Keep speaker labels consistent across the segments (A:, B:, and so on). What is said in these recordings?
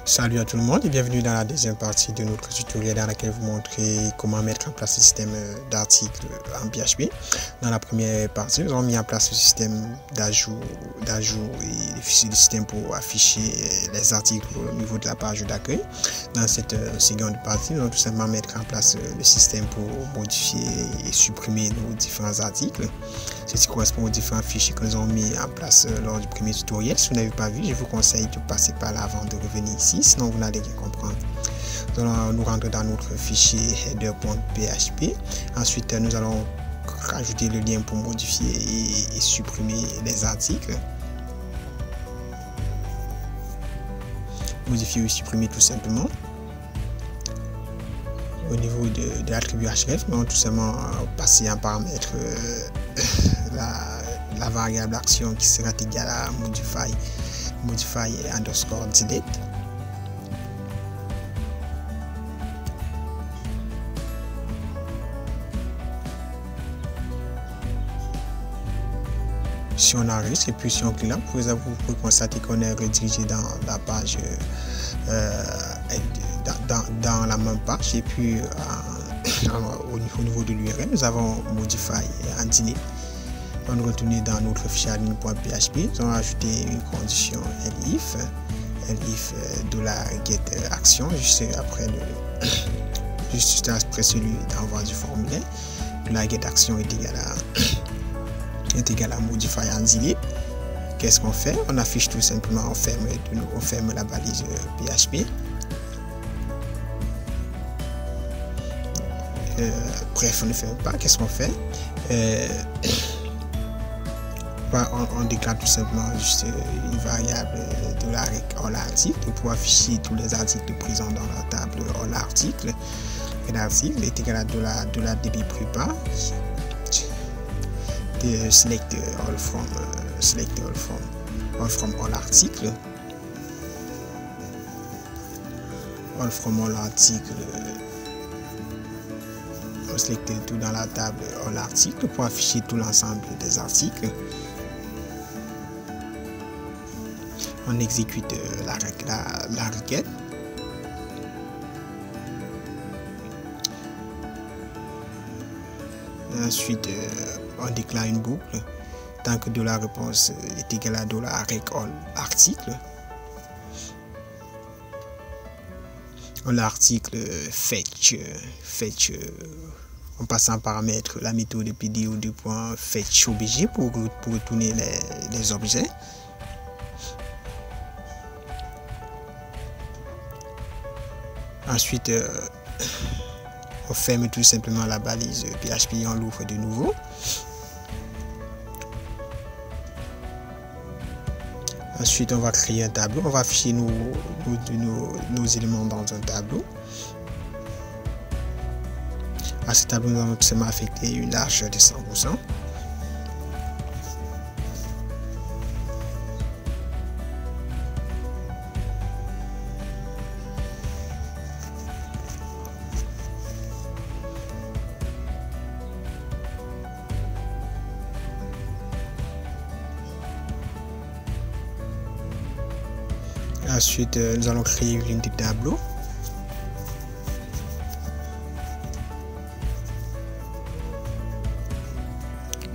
A: Salut à tout le monde et bienvenue dans la deuxième partie de notre tutoriel dans laquelle vous montrer comment mettre en place le système d'articles en PHP. Dans la première partie, nous avons mis en place le système d'ajout et le système pour afficher les articles au niveau de la page d'accueil. Dans cette seconde partie, nous allons tout simplement mettre en place le système pour modifier et supprimer nos différents articles. Ceci correspond aux différents fichiers que nous avons mis en place lors du premier tutoriel. Si vous n'avez pas vu, je vous conseille de passer par là avant de revenir ici, sinon vous n'allez rien comprendre. Nous allons nous rendre dans notre fichier header.php. Ensuite, nous allons rajouter le lien pour modifier et supprimer les articles. Modifier ou supprimer tout simplement. Au niveau de l'attribut href, nous allons tout simplement passer en paramètre la variable action qui sera égale à modify underscore delete. Si on enregistre et puis si on clique là, vous pouvez constater qu'on est redirigé dans la page dans la même page, et puis au niveau de l'URL nous avons modify and delete. On va retourner dans notre fichier admin.php. Nous allons ajouter une condition elif $get action juste après celui d'envoi du formulaire. $get action est égal à modify and delete. Qu'est-ce qu'on fait? On affiche tout simplement, on ferme la balise PHP. Bref, on ne ferme pas. Qu'est-ce qu'on fait? On déclare tout simplement juste une variable $article pour afficher tous les articles présents dans la table $article. L'article est égal à $db prepare de select all from all article. All from all article. On sélecte tout dans la table all article pour afficher tout l'ensemble des articles. On exécute la requête. Ensuite, on déclare une boucle tant que $réponse est égal à $all article. L'article fetch en passant en paramètre la méthode pdo.fetch obj pour retourner les objets. Ensuite, on ferme tout simplement la balise PHP et on l'ouvre de nouveau. Ensuite, on va créer un tableau. On va afficher nos éléments dans un tableau. À ce tableau, nous allons tout simplement affecter une largeur de 100%. Ensuite, nous allons créer une ligne de tableau.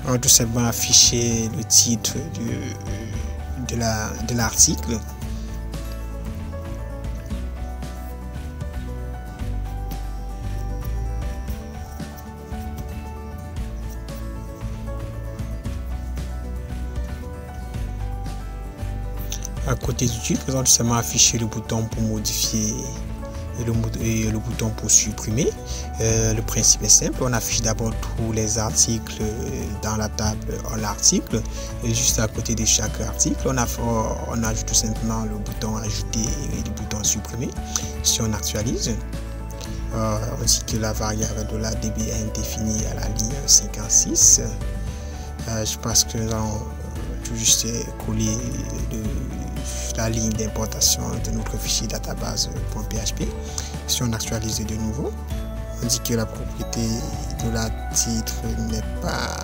A: On va tout simplement afficher le titre de l'article. À côté du titre, nous allons tout simplement afficher le bouton pour modifier et le bouton pour supprimer. Le principe est simple, on affiche d'abord tous les articles dans la table l'article, et juste à côté de chaque article, on ajoute tout simplement le bouton ajouter et le bouton supprimer. Si on actualise, on dit que la variable $db est indéfinie à la ligne 56. Je pense que nous allons tout juste coller la ligne d'importation de notre fichier database.php. Si on actualise de nouveau, on dit que la propriété de la titre n'est pas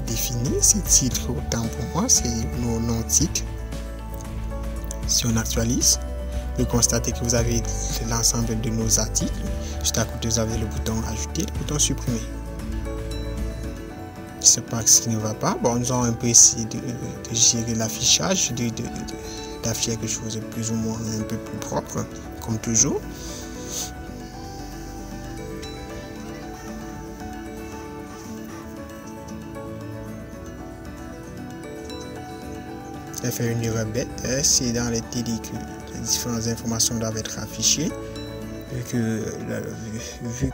A: définie. C'est titre, autant pour moi, c'est nos non-titres. Si on actualise, pouvez constater que vous avez l'ensemble de nos articles. Juste à côté, vous avez le bouton ajouter, le bouton supprimer. Je ne sais pas ce qui ne va pas. Bon, nous allons un peu essayer de gérer l'affichage, d'afficher quelque chose de plus ou moins un peu plus propre, comme toujours. Je vais faire une erreur bête, c'est dans les TD que les différentes informations doivent être affichées, vu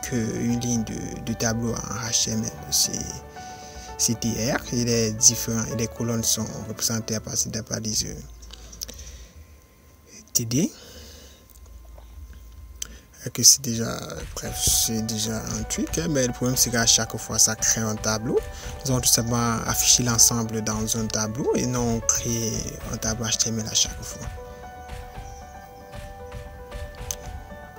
A: que une ligne de tableau en HTML c'est TR, il est différent et les colonnes sont représentées à partir de la balise TD. Que c'est déjà, bref, c'est déjà un truc, mais le problème c'est qu'à chaque fois ça crée un tableau. Nous allons tout simplement afficher l'ensemble dans un tableau et non créer un tableau HTML à chaque fois.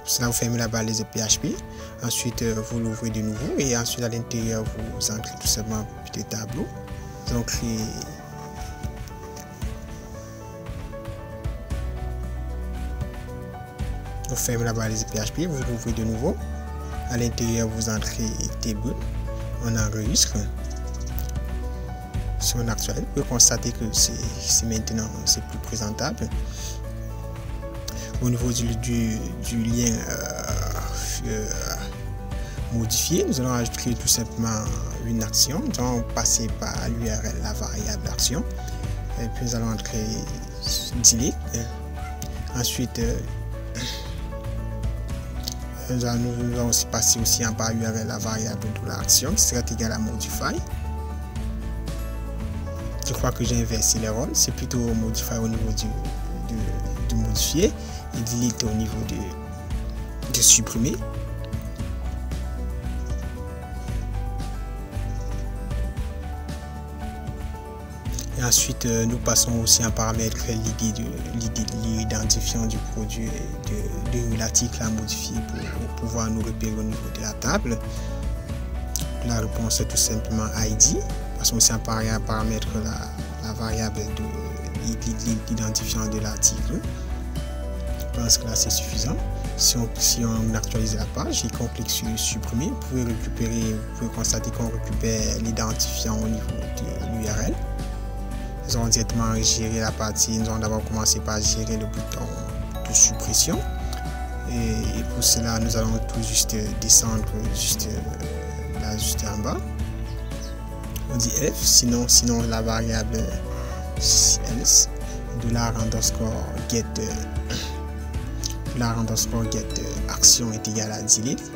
A: Cela vous fermez la balise de PHP, ensuite vous l'ouvrez de nouveau et ensuite à l'intérieur vous entrez tout simplement un petit tableau. Nous allons créer vous fermez la balise PHP, vous l'ouvrez de nouveau. À l'intérieur, vous entrez table, on enregistre. Si on actualise, vous pouvez constater que c'est maintenant plus présentable. Au niveau du lien modifié, nous allons ajouter tout simplement une action. Nous allons passer par l'URL, la variable action. Et puis nous allons entrer delete. Ensuite, nous allons aussi passer aussi en par URL la variable de l'action qui sera égale à modify. Je crois que j'ai inversé les rôles, c'est plutôt modify au niveau de modifier et delete au niveau de supprimer. Et ensuite, nous passons aussi en paramètre l'identifiant du produit de l'article à modifier pour pouvoir nous repérer au niveau de la table. La réponse est tout simplement ID. Passons aussi en paramètre la variable de l'identifiant de l'article. Je pense que là c'est suffisant. Si on actualise la page et qu'on clique sur supprimer, vous pouvez constater qu'on récupère l'identifiant au niveau de l'URL. Nous allons directement gérer la partie. Nous allons d'abord commencer par gérer le bouton de suppression. Et pour cela, nous allons tout juste descendre juste en bas. On dit F, sinon la variable else $_get action est égal à delete.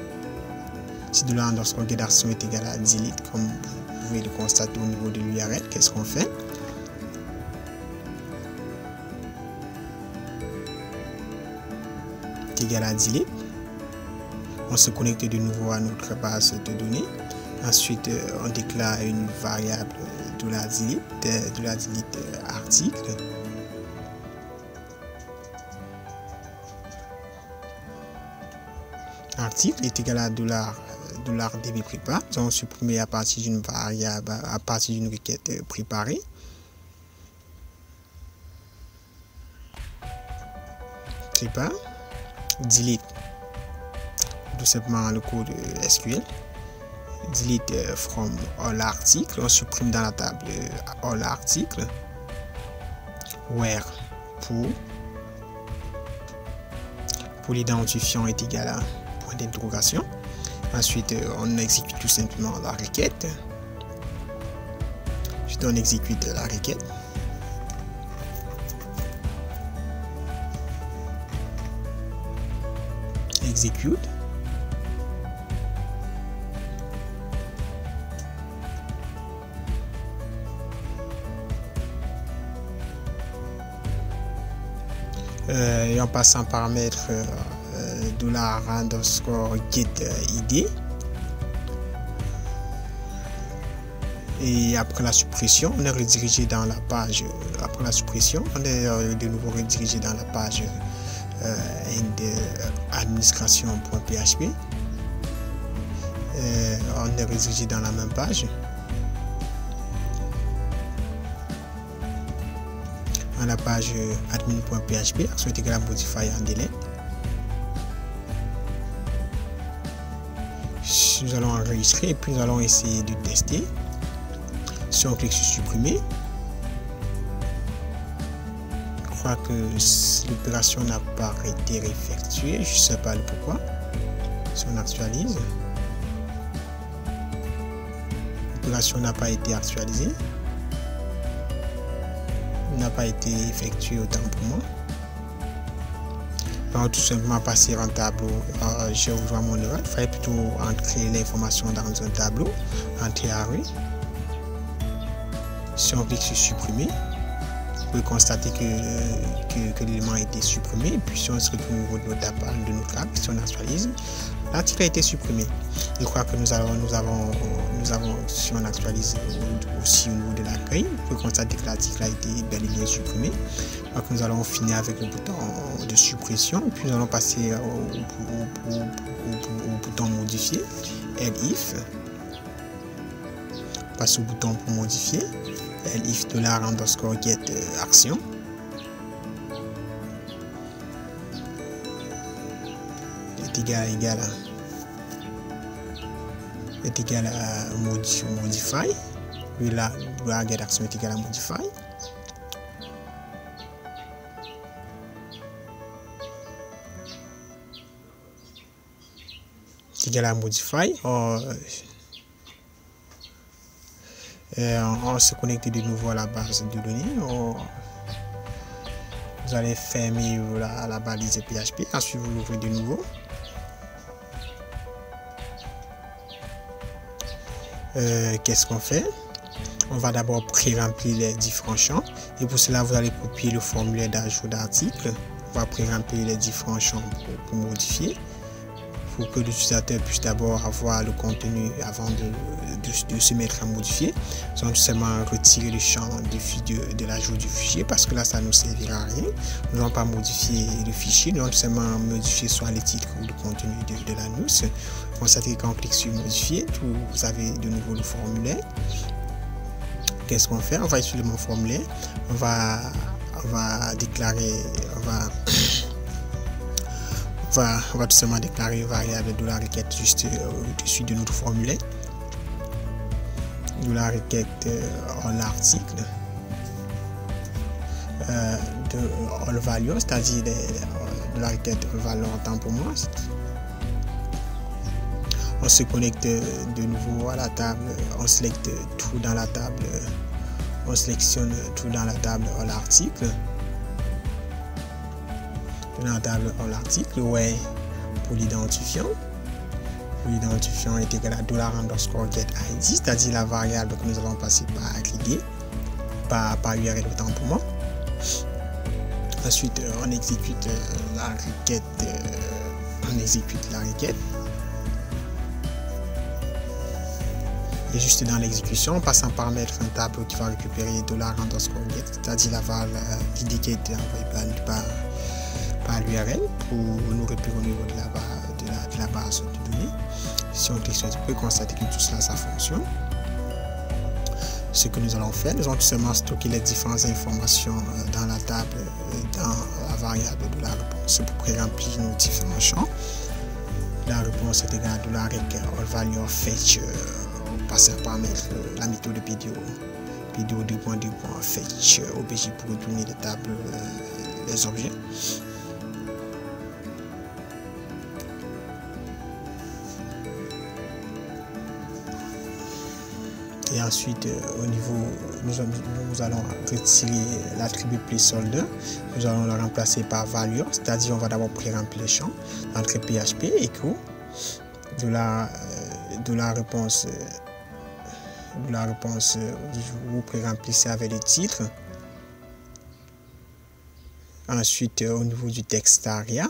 A: Si $_get action est égal à delete, comme vous pouvez le constater au niveau de l'URL, qu'est-ce qu'on fait? Égal à delete. On se connecte de nouveau à notre base de données. Ensuite, on déclare une variable $delete article. Article est égal à $db prépare. Nous allons supprimer à partir d'une variable, à partir d'une requête préparée. Prépare. Delete, tout simplement le code SQL. Delete from all article, on supprime dans la table all article. Where pour l'identifiant est égal à point d'interrogation. Ensuite, on exécute tout simplement la requête. Ensuite, on exécute la requête. Execute. Et en passant paramètre $_get id. Et après la suppression, on est redirigé dans la page. Après la suppression, on est de nouveau redirigé dans la page administration.php. On est redirigé dans la même page. dans la page admin.php, action est égale à modifier en délai. Nous allons enregistrer et puis nous allons essayer de tester. Si on clique sur supprimer, je crois que l'opération n'a pas été effectuée, je ne sais pas le pourquoi. Si on actualise, l'opération n'a pas été actualisée, n'a pas été effectuée autant pour moi. On va tout simplement passer en tableau. Je vous vois mon erreur. Il fallait plutôt entrer l'information dans un tableau, entrer à rue. Si on clique sur supprimer, vous pouvez constater que l'élément a été supprimé. Et puis si on se retrouve au niveau de notre table, si on actualise, l'article a été supprimé. Je crois que nous avons, si on actualise aussi au niveau de l'accueil, vous pouvez constater que l'article a été bel et bien supprimé. Donc nous allons finir avec le bouton de suppression, puis nous allons passer au bouton modifier, elif. Passe au bouton pour modifier, elif $_get action. Est égal à modify. Puis là, $get action est égal à modify. Égal à modify. On se connecte de nouveau à la base de données. Vous allez fermer la balise PHP. Ensuite, vous l'ouvrez de nouveau. Qu'est-ce qu'on fait? On va d'abord pré-remplir les différents champs. Et pour cela, vous allez copier le formulaire d'ajout d'article. On va pré-remplir les différents champs pour modifier. Pour que l'utilisateur puisse d'abord avoir le contenu avant de se mettre à modifier. Nous allons tout simplement retirer le champ de l'ajout du fichier parce que là ça ne nous servira à rien. Nous n'allons pas modifier le fichier, nous allons tout simplement modifier soit les titres ou le contenu de la news. Constatez quand on clique sur modifier, vous avez de nouveau le formulaire. Qu'est-ce qu'on fait? On va utiliser mon formulaire, on va déclarer, on va tout simplement déclarer une variable $requête juste au-dessus de notre formulaire. $requête en l'article de all value, c'est-à-dire $requête all value en temps pour moi. On se connecte de nouveau à la table, on sélectionne tout dans la table, all article. Dans la table en l'article, ouais, pour l'identifiant. L'identifiant est égal à $_get ID, c'est-à-dire la variable que nous allons passer par agréger, par URL autant pour moi. Ensuite, on exécute la requête. Et juste dans l'exécution, on passe en paramètre un tableau qui va récupérer $_get, c'est-à-dire la valeur ID qui a été envoyée par l'URL pour nous récupérer au niveau de la base de données. Si on clique sur, on peut constater que tout cela, ça fonctionne. Ce que nous allons faire, nous allons tout simplement stocker les différentes informations dans la table, dans la variable de la réponse pour pré-remplir nos différents champs. La réponse est égale à $requête all value fetch. On passe à paramètre la méthode de PDO2.2.fetch obj pour retourner les tables, les objets. Et ensuite, au niveau, nous allons retirer l'attribut placeholder. Nous allons le remplacer par value, c'est-à-dire on va d'abord pré-remplir les champs. Entrée PHP, écho, de la réponse, vous pré-remplissez avec le titre. Ensuite, au niveau du texte aria,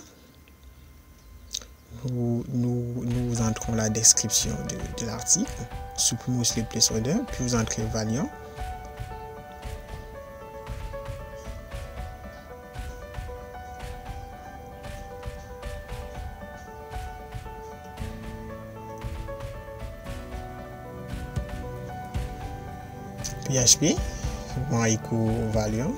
A: nous entrons la description de l'article. Supprimez aussi le placeholder, puis vous entrez Valiant. PHP, mon echo Valiant.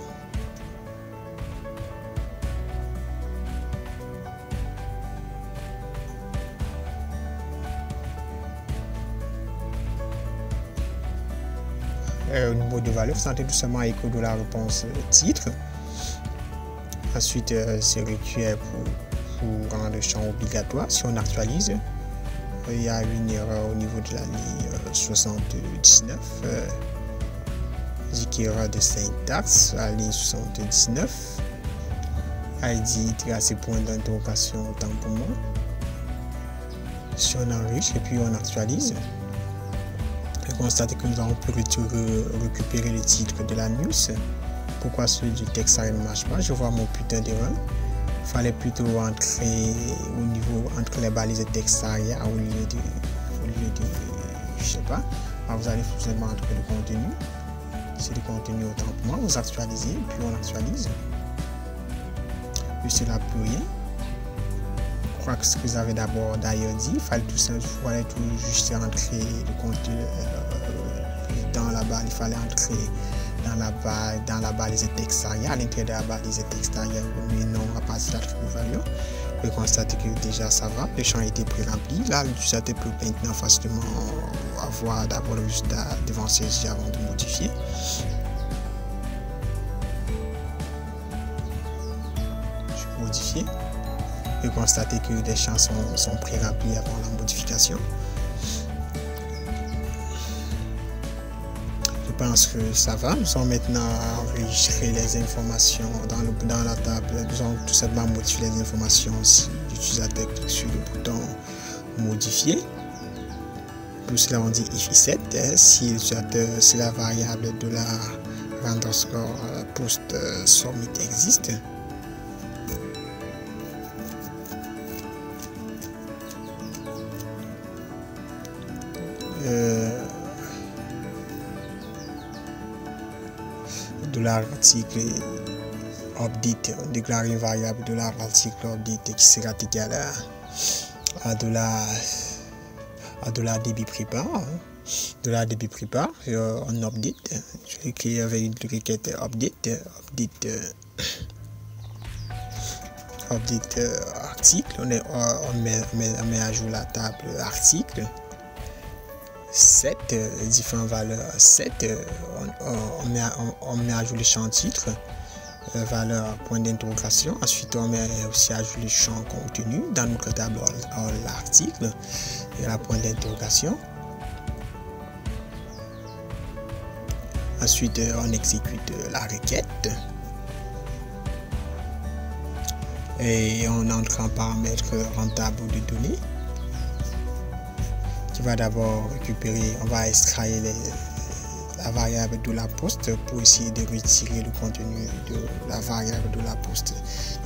A: au niveau de valeur, vous sentez tout simplement écho de la réponse titre. Ensuite, c'est requiert pour rendre le champ obligatoire. Si on actualise, il y a une erreur au niveau de la ligne 79. Dit qu'il y aura de syntaxe à la ligne 79. ID tracé point d'interrogation autant pour moi. Si on enrichit et puis on actualise, vous constatez que nous avons pu récupérer le titre de la news. Pourquoi celui du texte ça ne marche pas? Je vois mon putain d'erreur. Il fallait plutôt entrer au niveau entre les balises de texte arrière au lieu de je sais pas. Alors vous allez forcément entrer le contenu. C'est le contenu autant pour moi. Vous actualisez, puis on actualise. Puis cela plus rien. Je crois que ce que vous avez d'abord d'ailleurs dit, il fallait tout juste rentrer le contenu dans la balle. Il fallait entrer dans la balise de texte arrière, à l'intérieur de la balise de texte arrière, mais non à partir de l'attribut valeur. Vous pouvez constater que déjà ça va, le champ a été pré-rempli. Là, l'utilisateur peut maintenant facilement avoir d'abord le résultat devant ses yeux avant de modifier. Je vais modifier. Vous pouvez constater que les champs sont pré-remplis avant la modification. Je pense que ça va. Nous allons maintenant enregistrer les informations dans la table. Nous allons tout simplement modifier les informations si l'utilisateur clique sur le bouton modifier. Pour cela, on dit if set si l'utilisateur, si la variable de la underscore post submit existe. L'article update, on déclare une variable de l'article update qui sera égale à $db prépare. $db prépare, on update. Je vais créer avec une requête update article. On met à jour la table article. 7 différentes valeurs 7 on met à jour le champ titre valeur point d'interrogation. Ensuite on met aussi à jour le champ contenu dans notre table l'article et la point d'interrogation. Ensuite on exécute la requête et on entre en paramètre rentable de données qui va d'abord récupérer, on va extraire la variable de la poste pour essayer de retirer le contenu de la variable de la poste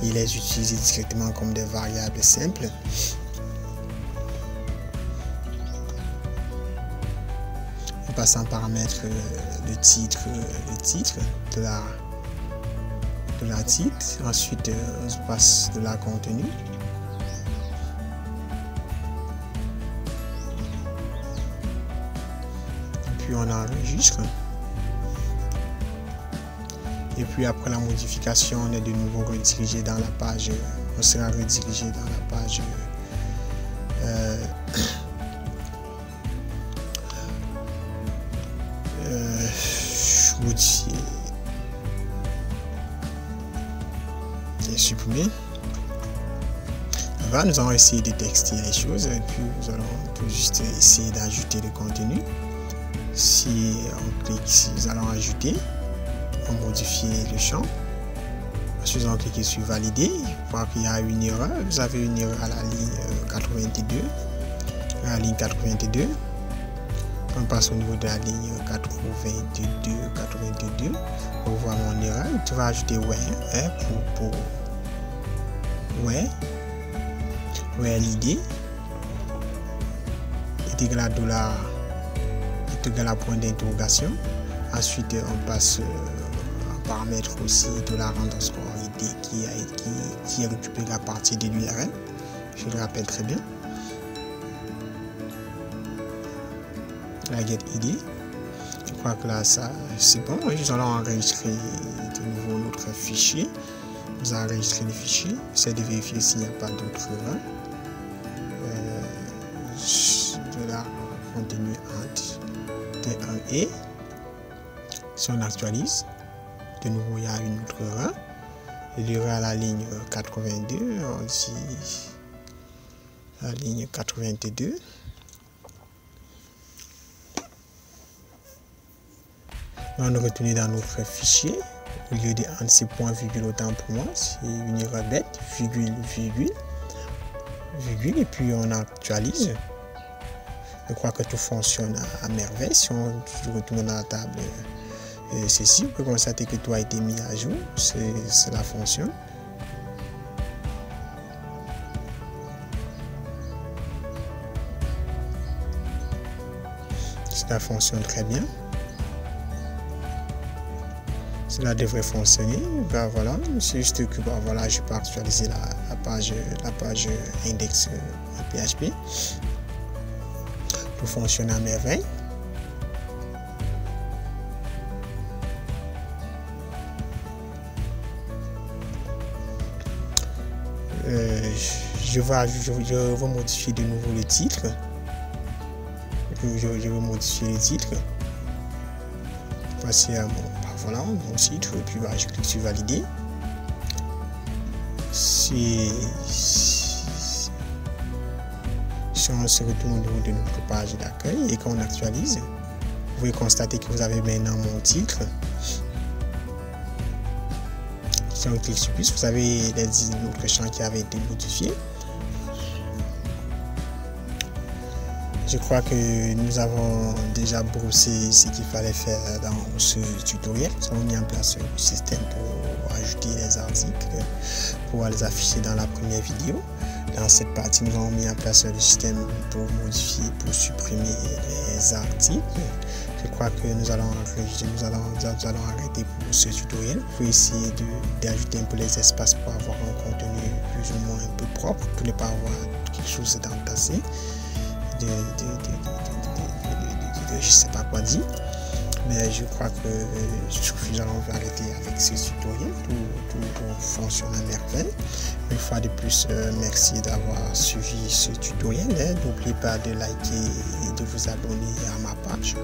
A: et les utiliser directement comme des variables simples. On passe en paramètre le titre de la titre. Ensuite on passe de la contenu. Puis on enregistre et puis après la modification on est de nouveau redirigé dans la page, on sera redirigé dans la page modifier et supprimer. Nous allons essayer de texter les choses et puis nous allons tout juste essayer d'ajouter le contenu. Si on clique ici, nous allons ajouter, on modifie le champ. Ensuite, on clique sur valider. Voir qu'il y a une erreur. Vous avez une erreur à la ligne 82. À la ligne 82. On passe au niveau de la ligne 82. On voit mon erreur. Tu vas ajouter ouais pour ouais l'idée est égal à dollar égal à point d'interrogation. Ensuite on passe en paramètre aussi de la underscore id qui est récupéré à partir de l'URL. Je le rappelle très bien. La get id. Je crois que là ça c'est bon. Nous allons enregistrer de nouveau notre fichier. Nous allons enregistrer le fichier. J'essaie de vérifier s'il n'y a pas d'autres erreurs. De la contenu et Si on actualise, de nouveau il y a une autre erreur. L'erreur à la ligne 82, on dit la ligne 82. On retourne dans notre fichier. Au lieu de ces points virgule, autant pour moi, c'est une erreur bête, virgule, et puis on actualise. Je crois que tout fonctionne à merveille. Si on retourne dans la table ceci, vous pouvez constater que tout a été mis à jour. Cela fonctionne. Cela fonctionne très bien. Cela devrait fonctionner. Ben voilà, c'est juste que ben voilà, je peux actualiser la page index PHP. Tout fonctionne à merveille. Je vais modifier de nouveau le titre. Je vais modifier le titre. Passer à mon titre, et puis je clique sur valider. Si on se retourne au niveau de notre page d'accueil et qu'on actualise, vous pouvez constater que vous avez maintenant mon titre. Si on clique sur plus, vous avez l'autre champ qui avait été modifié. Je crois que nous avons déjà brossé ce qu'il fallait faire dans ce tutoriel. Nous avons mis en place un système pour ajouter les articles, pour les afficher dans la première vidéo. Dans cette partie, nous avons mis en place le système pour modifier, pour supprimer les articles. Je crois que nous allons arrêter pour ce tutoriel. Pour essayer d'ajouter un peu les espaces pour avoir un contenu plus ou moins un peu propre, pour ne pas avoir quelque chose d'entassé. Je sais pas quoi dire, mais je crois que nous allons arrêter avec ce tutoriel. Tout fonctionne à merveille. Une fois de plus, merci d'avoir suivi ce tutoriel. N'oubliez pas de liker et de vous abonner à ma page.